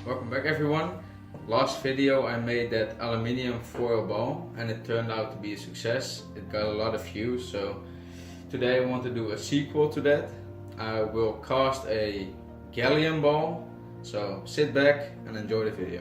Welcome back everyone. Last video I made that aluminium foil ball and it turned out to be a success. It got a lot of views, so today I want to do a sequel to that. I will cast a gallium ball, so sit back and enjoy the video.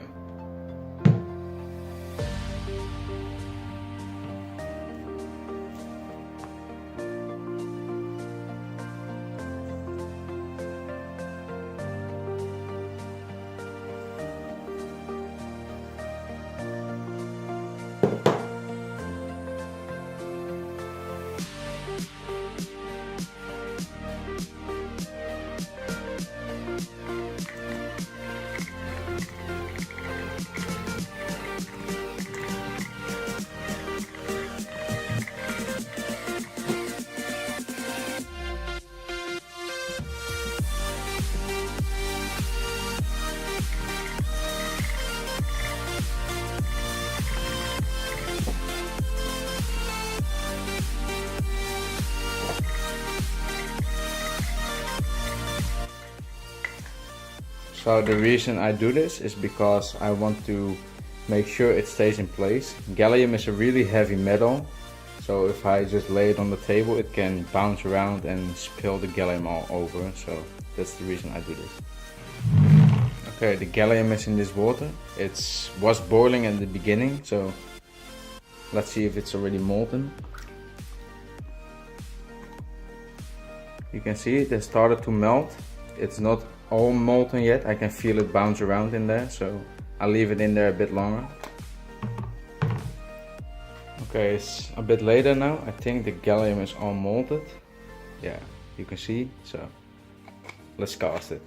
So the reason I do this is because I want to make sure it stays in place. Gallium is a really heavy metal, so if I just lay it on the table it can bounce around and spill the gallium all over, so that's the reason I do this. Okay, the gallium is in this water. It was boiling at the beginning, so let's see if it's already molten. You can see it has started to melt. It's not all molten yet, I can feel it bounce around in there, so I'll leave it in there a bit longer. Okay, it's a bit later now. I think the gallium is all molted. Yeah, you can see, so let's cast it.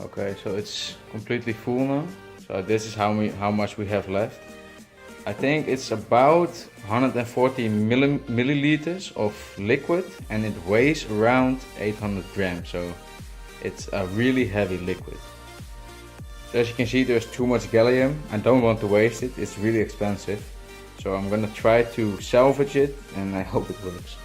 Okay, so it's completely full now. So this is how much we have left. I think it's about 140 milliliters of liquid and it weighs around 800 grams. So it's a really heavy liquid. So as you can see, there's too much gallium. I don't want to waste it. It's really expensive. So I'm gonna try to salvage it and I hope it works.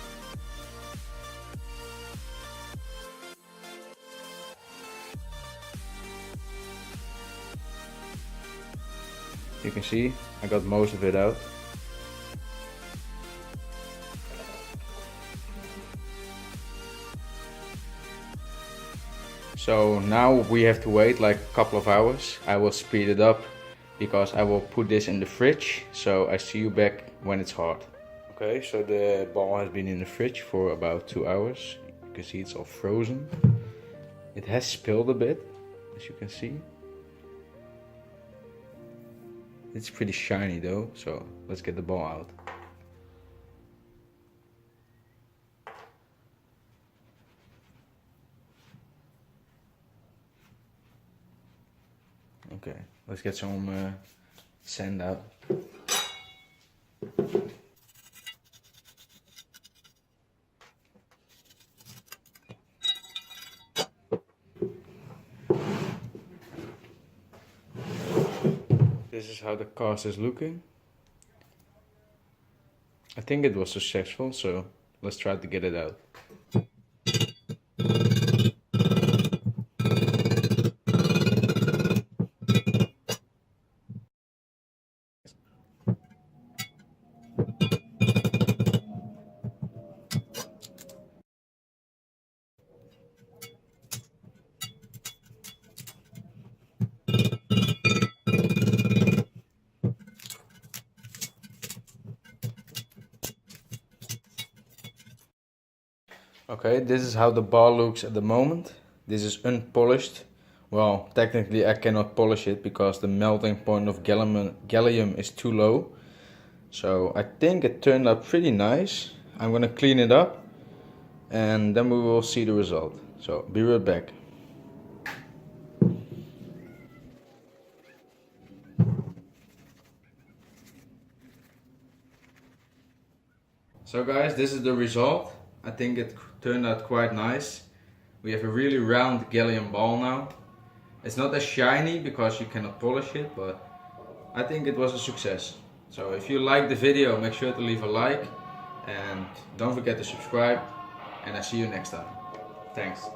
You can see I got most of it out. So now we have to wait like a couple of hours. I will speed it up because I will put this in the fridge. So I see you back when it's hot. Okay, so the ball has been in the fridge for about 2 hours. You can see it's all frozen. It has spilled a bit, as you can see. It's pretty shiny though, so let's get the ball out. Okay, let's get some sand out. This is how the cast is looking. I think it was successful, so let's try to get it out. Okay, this is how the ball looks at the moment. This is unpolished. Well, technically I cannot polish it because the melting point of gallium is too low. So I think it turned out pretty nice. I'm gonna clean it up and then we will see the result. So be right back. So guys, this is the result. I think it turned out quite nice. We have a really round gallium ball now. It's not as shiny because you cannot polish it, but I think it was a success. So if you like the video, make sure to leave a like and don't forget to subscribe, and I see you next time. Thanks.